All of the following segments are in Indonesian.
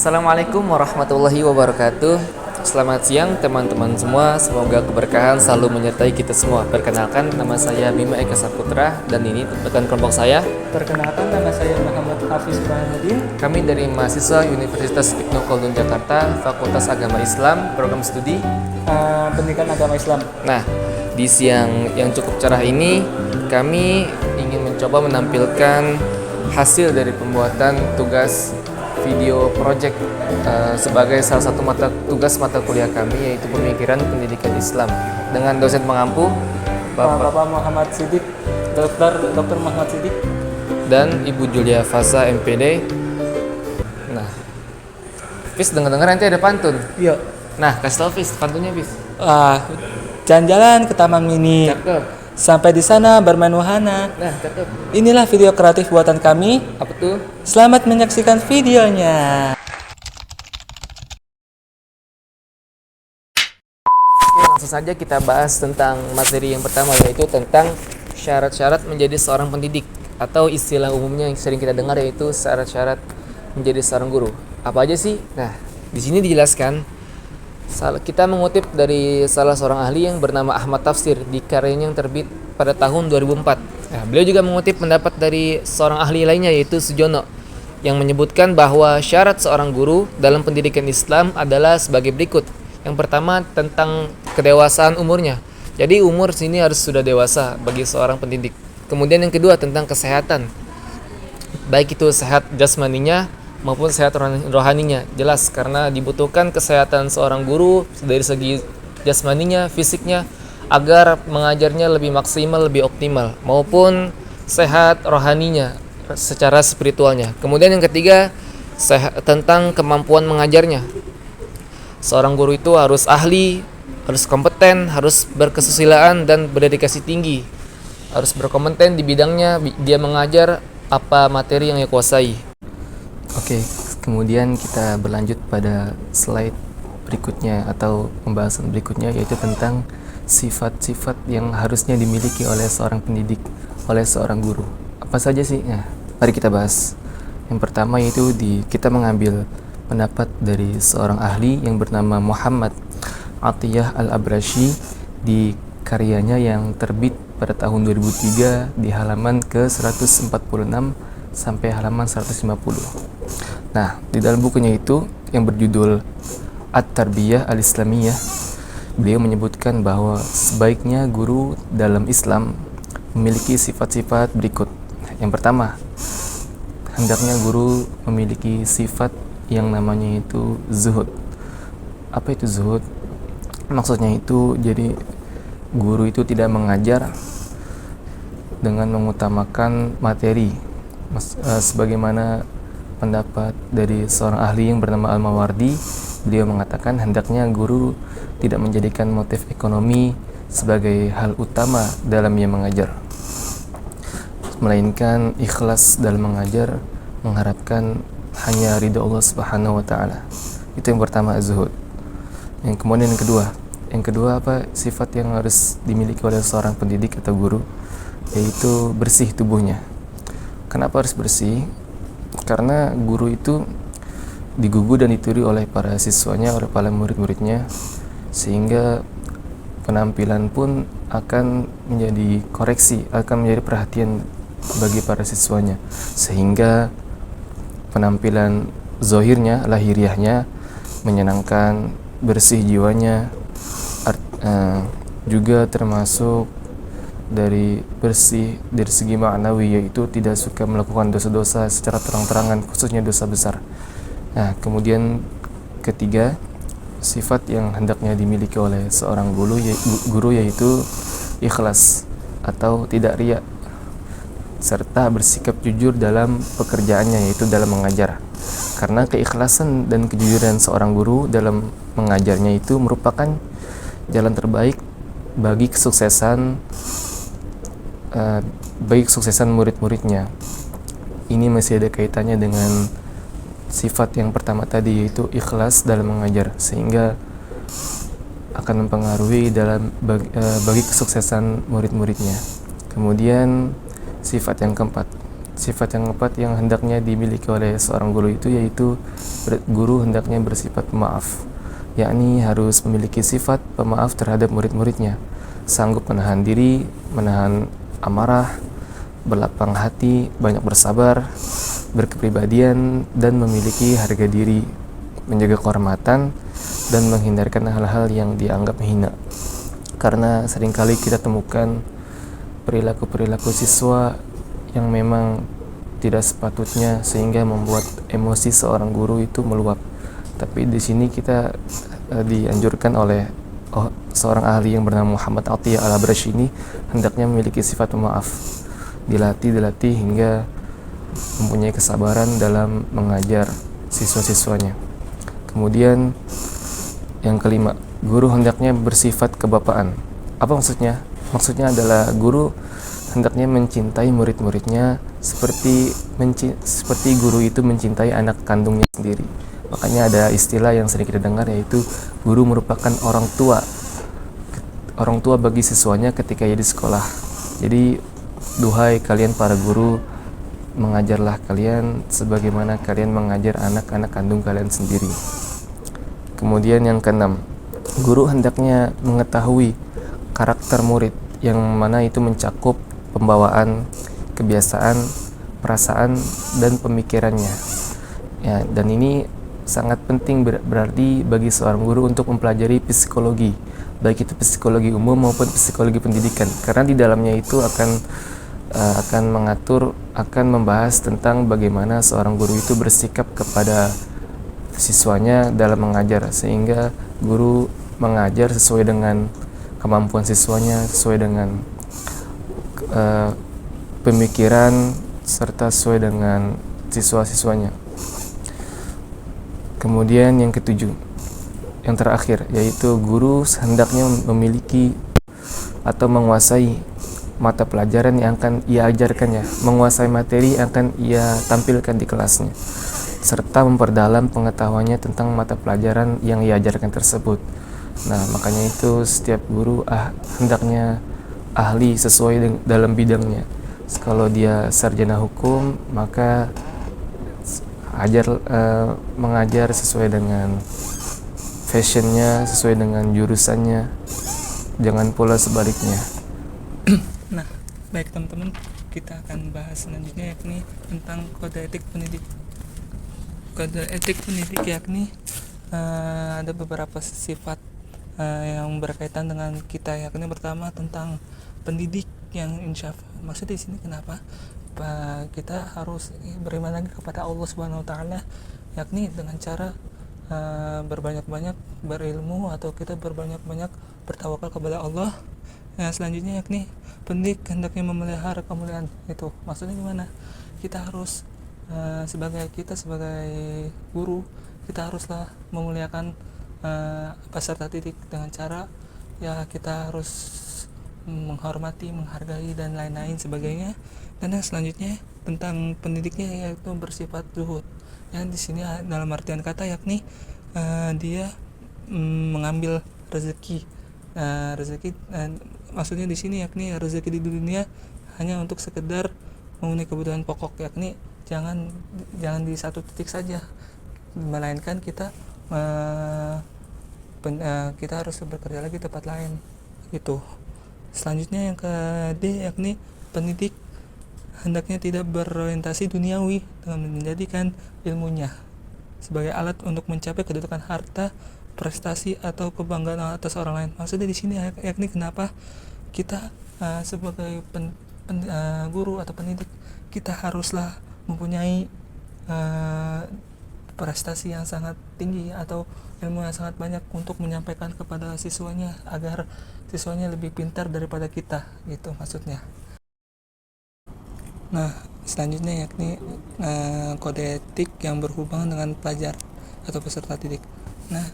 Assalamualaikum warahmatullahi wabarakatuh. Selamat siang teman-teman semua. Semoga keberkahan selalu menyertai kita semua. Perkenalkan, nama saya Bima Eka Saputra dan ini rekan kelompok saya. Perkenalkan, nama saya Muhammad Hafiz Burhanuddin. Kami dari mahasiswa Universitas Ibnu Khaldun Jakarta, Fakultas Agama Islam, program studi Pendidikan Agama Islam. Nah, di siang yang cukup cerah ini kami ingin mencoba menampilkan hasil dari pembuatan tugas video project sebagai salah satu tugas mata kuliah kami, yaitu Pemikiran Pendidikan Islam, dengan dosen pengampu Bapak Muhammad Siddiq, Dr. Muhammad Siddiq, dan Ibu Julia Fasa MPD. Nah, Fis, dengar-dengar nanti ada pantun. Iya. Nah, kasih tau Fis, pantunnya Fis. Jalan-jalan ke Taman Mini. Cakep. Sampai di sana bermain wahana. Nah, cakep. Inilah video kreatif buatan kami. Apa tuh? Selamat menyaksikan videonya. Oke, langsung saja kita bahas tentang materi yang pertama, yaitu tentang syarat-syarat menjadi seorang pendidik, atau istilah umumnya yang sering kita dengar yaitu syarat-syarat menjadi seorang guru. Apa aja sih? Nah, di sini dijelaskan. Kita mengutip dari salah seorang ahli yang bernama Ahmad Tafsir di karyanya yang terbit pada tahun 2004. Nah, beliau juga mengutip pendapat dari seorang ahli lainnya yaitu Sujono, yang menyebutkan bahwa syarat seorang guru dalam pendidikan Islam adalah sebagai berikut. Yang pertama, tentang kedewasaan umurnya. Jadi umur sini harus sudah dewasa bagi seorang pendidik. Kemudian yang kedua, tentang kesehatan. Baik itu sehat jasmaninya maupun sehat rohaninya. Jelas, karena dibutuhkan kesehatan seorang guru dari segi jasmaninya, fisiknya, agar mengajarnya lebih maksimal, lebih optimal, maupun sehat rohaninya secara spiritualnya. Kemudian yang ketiga, tentang kemampuan mengajarnya. Seorang guru itu harus ahli, harus kompeten, harus berkesusilaan dan berdedikasi tinggi. Harus berkompeten di bidangnya, dia mengajar apa materi yang ia kuasai. Oke, kemudian kita berlanjut pada slide berikutnya atau pembahasan berikutnya, yaitu tentang sifat-sifat yang harusnya dimiliki oleh seorang pendidik, oleh seorang guru. Apa saja sih? Nah, mari kita bahas. Yang pertama yaitu kita mengambil pendapat dari seorang ahli yang bernama Muhammad Atiyah Al-Abrashi di karyanya yang terbit pada tahun 2003 di halaman ke-146 sampai halaman 150. Nah, di dalam bukunya itu yang berjudul At-Tarbiyah Al-Islamiyah, beliau menyebutkan bahwa sebaiknya guru dalam Islam memiliki sifat-sifat berikut. Yang pertama, hendaknya guru memiliki sifat yang namanya itu zuhud. Apa itu zuhud? Maksudnya itu, jadi guru itu tidak mengajar dengan mengutamakan materi, sebagaimana pendapat dari seorang ahli yang bernama Al-Mawardi. Beliau mengatakan hendaknya guru tidak menjadikan motif ekonomi sebagai hal utama dalam ia mengajar, melainkan ikhlas dalam mengajar, mengharapkan hanya ridha Allah Subhanahu wa taala. Itu yang pertama, zuhud. Yang kemudian yang kedua apa sifat yang harus dimiliki oleh seorang pendidik atau guru, yaitu bersih tubuhnya. Kenapa harus bersih? Karena guru itu digugu dan dituri oleh para siswanya, oleh para murid-muridnya, sehingga penampilan pun akan menjadi koreksi, akan menjadi perhatian bagi para siswanya, sehingga penampilan zohirnya, lahiriahnya menyenangkan, bersih jiwanya, juga termasuk dari bersih dari segi maknawi, yaitu tidak suka melakukan dosa-dosa secara terang-terangan, khususnya dosa besar. Nah, kemudian ketiga, sifat yang hendaknya dimiliki oleh seorang guru yaitu ikhlas atau tidak riya, serta bersikap jujur dalam pekerjaannya, yaitu dalam mengajar. Karena keikhlasan dan kejujuran seorang guru dalam mengajarnya itu merupakan jalan terbaik bagi kesuksesan murid-muridnya. Ini masih ada kaitannya dengan sifat yang pertama tadi, yaitu ikhlas dalam mengajar, sehingga akan mempengaruhi bagi kesuksesan murid-muridnya. Kemudian sifat yang keempat, Sifat yang keempat yang hendaknya dimiliki oleh seorang guru itu yaitu guru hendaknya bersifat pemaaf, yakni harus memiliki sifat pemaaf terhadap murid-muridnya, sanggup menahan diri, menahan amarah, berlapang hati, banyak bersabar, berkepribadian, dan memiliki harga diri, menjaga kehormatan, dan menghindarkan hal-hal yang dianggap hina. Karena seringkali kita temukan perilaku-perilaku siswa yang memang tidak sepatutnya sehingga membuat emosi seorang guru itu meluap. Tapi di sini kita dianjurkan oleh seorang ahli yang bernama Muhammad Atiyah Al-Abrash ini hendaknya memiliki sifat pemaaf, dilatih hingga mempunyai kesabaran dalam mengajar siswa-siswanya. Kemudian yang kelima, guru hendaknya bersifat kebapaan. Apa maksudnya? Maksudnya adalah guru hendaknya mencintai murid-muridnya seperti guru itu mencintai anak kandungnya sendiri. Makanya ada istilah yang sering kita dengar, yaitu guru merupakan orang tua bagi siswanya ketika ia di sekolah. Jadi duhai kalian para guru, mengajarlah kalian sebagaimana kalian mengajar anak-anak kandung kalian sendiri. Kemudian yang keenam, guru hendaknya mengetahui karakter murid, yang mana itu mencakup pembawaan, kebiasaan, perasaan, dan pemikirannya. Ya, dan ini sangat penting berarti bagi seorang guru untuk mempelajari psikologi, baik itu psikologi umum maupun psikologi pendidikan, karena di dalamnya itu akan membahas tentang bagaimana seorang guru itu bersikap kepada siswanya dalam mengajar, sehingga guru mengajar sesuai dengan kemampuan siswanya, sesuai dengan pemikiran serta sesuai dengan siswa-siswanya. Kemudian yang ketujuh, yang terakhir, yaitu guru hendaknya memiliki atau menguasai mata pelajaran yang akan ia ajarkannya, menguasai materi yang akan ia tampilkan di kelasnya, serta memperdalam pengetahuannya tentang mata pelajaran yang ia ajarkan tersebut. Nah, makanya itu setiap guru hendaknya ahli sesuai dalam bidangnya. Kalau dia sarjana hukum, maka mengajar sesuai dengan fashionnya, sesuai dengan jurusannya, jangan pula sebaliknya. Nah, baik teman-teman, kita akan bahas selanjutnya yakni tentang kode etik pendidik. Kode etik pendidik yakni ada beberapa sifat yang berkaitan dengan kita, yakni pertama tentang pendidik yang insyaf. Maksud di sini kenapa kita harus beriman lagi kepada Allah Subhanahu wa taala, yakni dengan cara berbanyak-banyak berilmu atau kita berbanyak-banyak bertawakal kepada Allah. Nah, selanjutnya yakni pendidik hendaknya memelihara kemuliaan. Itu maksudnya gimana? Kita harus sebagai guru, kita haruslah memuliakan peserta didik dengan cara ya kita harus menghormati, menghargai dan lain-lain sebagainya. Dan yang selanjutnya tentang pendidiknya yaitu bersifat zuhud. Yang di sini dalam artian kata yakni dia mengambil rezeki. Maksudnya di sini yakni rezeki di dunia hanya untuk sekedar memenuhi kebutuhan pokok, yakni jangan di satu titik saja, melainkan kita harus bekerja lagi tempat lain gitu. Selanjutnya yang ke D yakni pendidik hendaknya tidak berorientasi duniawi dengan menjadikan ilmunya sebagai alat untuk mencapai kedudukan harta, prestasi atau kebanggaan atas orang lain. Maksudnya di sini yakni kenapa kita sebagai guru atau pendidik, kita haruslah mempunyai prestasi yang sangat tinggi atau ilmu yang sangat banyak untuk menyampaikan kepada siswanya agar siswanya lebih pintar daripada kita, gitu maksudnya. Nah, selanjutnya yakni kode etik yang berhubungan dengan pelajar atau peserta didik. Nah,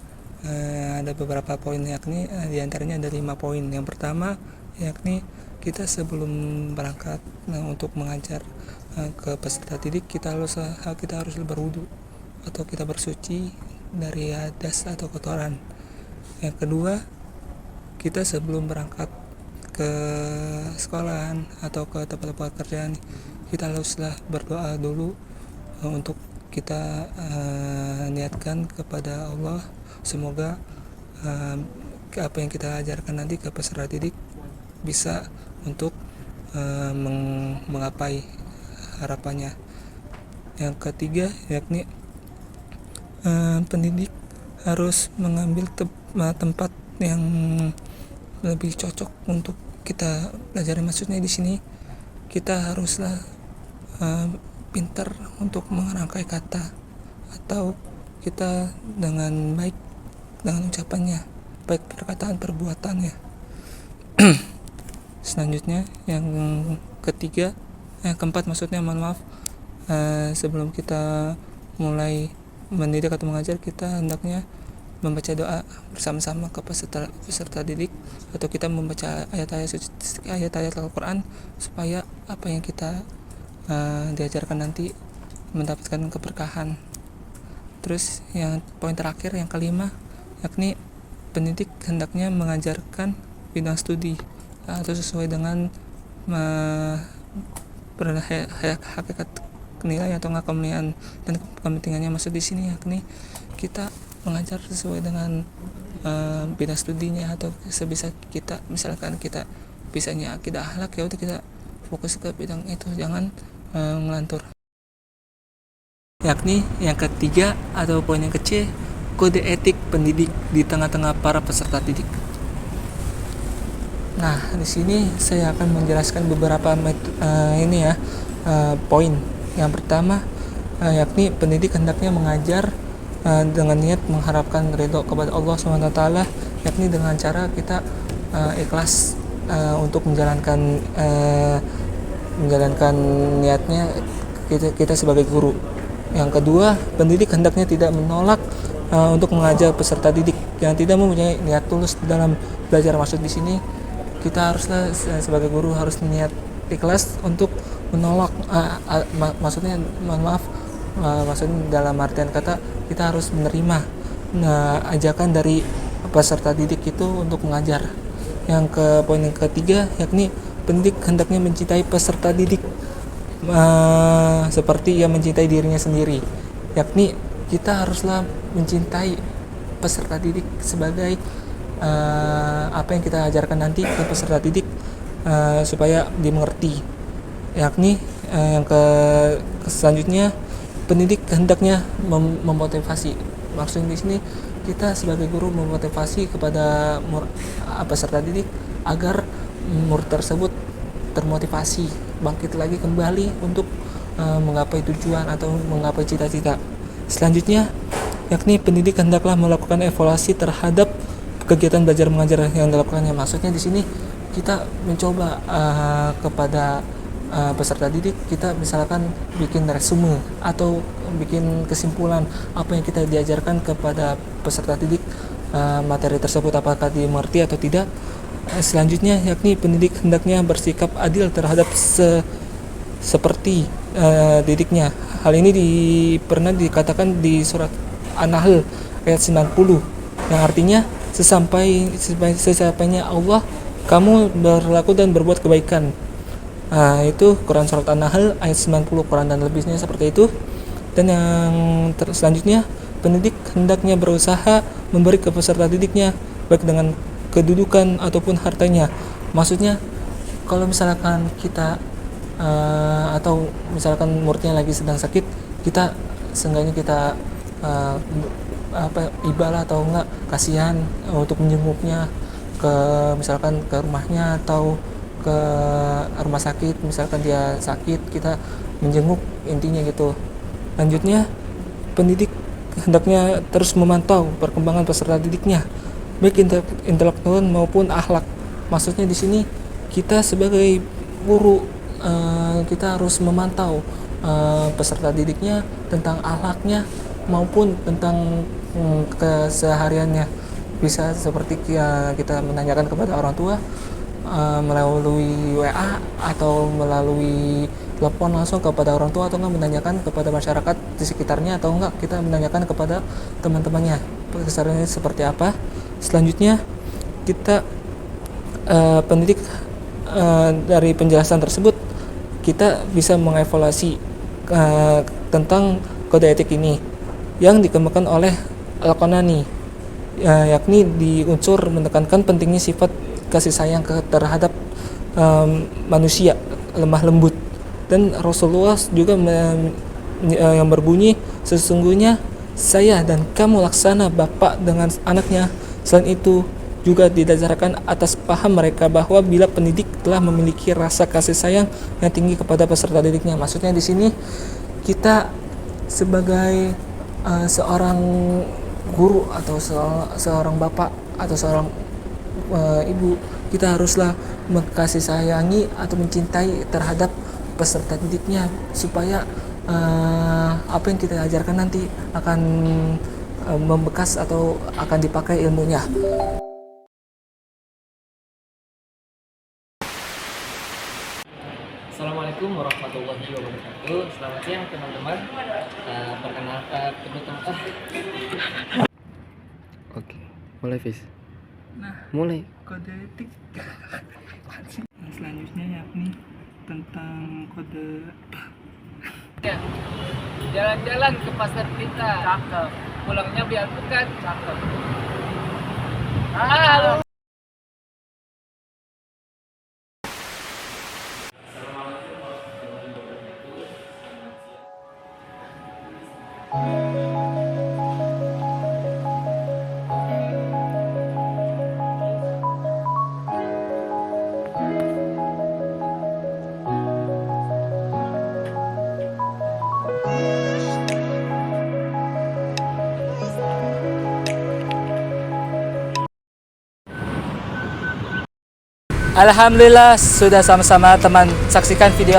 ada beberapa poin, yakni diantaranya ada 5 poin. Yang pertama yakni kita sebelum berangkat untuk mengajar ke peserta didik, kita harus berwudu atau kita bersuci dari hadas atau kotoran. Yang kedua, kita sebelum berangkat ke sekolahan atau ke tempat-tempat kerjaan, kita haruslah berdoa dulu untuk kita niatkan kepada Allah, semoga apa yang kita ajarkan nanti ke peserta didik bisa untuk menggapai harapannya. Yang ketiga yakni pendidik harus mengambil tempat yang lebih cocok untuk kita pelajari. Maksudnya di sini kita haruslah pintar untuk merangkai kata, atau kita dengan baik dengan ucapannya, baik perkataan perbuatannya. Selanjutnya yang keempat maksudnya, mohon maaf, sebelum kita mulai mendidik atau mengajar, kita hendaknya membaca doa bersama-sama ke peserta didik, atau kita membaca ayat-ayat Al-Quran supaya apa yang kita diajarkan nanti mendapatkan keberkahan. Terus yang poin terakhir, yang kelima, yakni pendidik hendaknya mengajarkan bidang studi atau sesuai dengan hakikat nilai atau kemuliaan dan kepentingannya. Maksud di sini yakni kita mengajar sesuai dengan bidang studinya, atau sebisa kita. Misalkan kita bisanya akidah akhlak, ya udah kita fokus ke bidang itu, jangan ngelantur. Yakni yang ketiga atau poin yang kecil, kode etik pendidik di tengah-tengah para peserta didik. Nah, di sini saya akan menjelaskan beberapa poin. Yang pertama yakni pendidik hendaknya mengajar dengan niat mengharapkan ridho kepada Allah SWT, yakni dengan cara kita ikhlas untuk menjalankan niatnya kita sebagai guru. Yang kedua, pendidik hendaknya tidak menolak untuk mengajar peserta didik yang tidak mempunyai niat tulus dalam belajar. Maksud di sini kita haruslah sebagai guru harus niat ikhlas untuk menolak, maksudnya dalam artian kata kita harus menerima ajakan dari peserta didik itu untuk mengajar. Yang poin yang ketiga yakni pendidik hendaknya mencintai peserta didik seperti ia mencintai dirinya sendiri, yakni kita haruslah mencintai peserta didik sebagai apa yang kita ajarkan nanti ke peserta didik supaya dimengerti. Yakni yang selanjutnya, pendidik hendaknya memotivasi. Maksudnya di sini kita sebagai guru memotivasi kepada peserta didik agar murid tersebut termotivasi, bangkit lagi kembali untuk menggapai tujuan atau menggapai cita-cita. Selanjutnya yakni pendidik hendaklah melakukan evaluasi terhadap kegiatan belajar mengajar yang dilakukannya. Maksudnya di sini kita mencoba kepada peserta didik, kita misalkan bikin resume atau bikin kesimpulan apa yang kita diajarkan kepada peserta didik, materi tersebut apakah dimengerti atau tidak. Selanjutnya yakni pendidik hendaknya bersikap adil terhadap seperti didiknya. Hal ini pernah dikatakan di surat An-Nahl ayat 90, yang artinya sesampainya Allah kamu berlaku dan berbuat kebaikan. Itu Quran surat An-Nahl ayat 90, Quran dan lebihnya seperti itu. Dan yang selanjutnya, pendidik hendaknya berusaha memberi ke peserta didiknya baik dengan kedudukan ataupun hartanya. Maksudnya kalau misalkan kita atau misalkan muridnya lagi sedang sakit, kita seenggaknya kita ibalah atau enggak kasihan untuk menjenguknya misalkan ke rumahnya atau ke rumah sakit, misalkan dia sakit kita menjenguk, intinya gitu. Lanjutnya, pendidik hendaknya terus memantau perkembangan peserta didiknya baik intelektual maupun akhlak. Maksudnya di sini kita sebagai guru kita harus memantau peserta didiknya tentang akhlaknya maupun tentang kesehariannya. Bisa seperti kita menanyakan kepada orang tua melalui WA atau melalui telepon langsung kepada orang tua, atau enggak menanyakan kepada masyarakat di sekitarnya, atau enggak kita menanyakan kepada teman-temannya kesehariannya seperti apa. Selanjutnya kita pendidik dari penjelasan tersebut kita bisa mengevaluasi tentang kode etik ini yang dikembangkan oleh Al-Qanani, yakni di unsur menekankan pentingnya sifat kasih sayang terhadap manusia, lemah lembut. Dan Rasulullah juga yang berbunyi, sesungguhnya saya dan kamu laksana bapak dengan anaknya. Selain itu juga didasarkan atas paham mereka bahwa bila pendidik telah memiliki rasa kasih sayang yang tinggi kepada peserta didiknya. Maksudnya di sini kita sebagai seorang guru atau seorang bapak atau seorang ibu, kita haruslah mengkasih sayangi atau mencintai terhadap peserta didiknya, supaya apa yang kita ajarkan nanti akan membekas atau akan dipakai ilmunya. Assalamualaikum warahmatullahi wabarakatuh. Selamat siang teman-teman. Perkenalkan teman-teman. Oke, mulai Fis. Nah, Mulai. kode etik. Nah, selanjutnya yakni tentang kode. Ya, jalan-jalan ke pasar kita. Cakep. Pulangnya beli alpukat. Cakep. Halo. Alhamdulillah sudah sama-sama teman saksikan video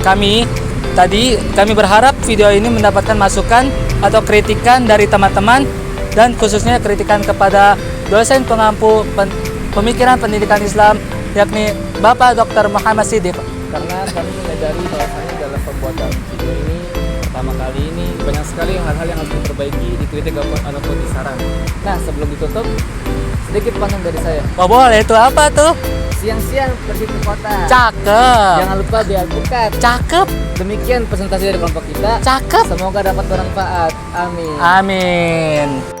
kami. Tadi kami berharap video ini mendapatkan masukan atau kritikan dari teman-teman, dan khususnya kritikan kepada dosen pengampu pemikiran pendidikan Islam, yakni Bapak Dr. Muhammad Siddiq. Karena kami menyadari bahwasanya dalam pembuatan video ini pertama kali ini banyak sekali hal-hal yang harus diperbaiki, dikritik ataupun disaran. Nah, sebelum ditutup, sedikit pantun dari saya. Oh boleh, itu apa tuh? Siang-siang pergi ke kota. Cakep. Jangan lupa beli alpukat. Cakep. Demikian presentasi dari kelompok kita. Cakep. Semoga dapat bermanfaat. Amin. Amin.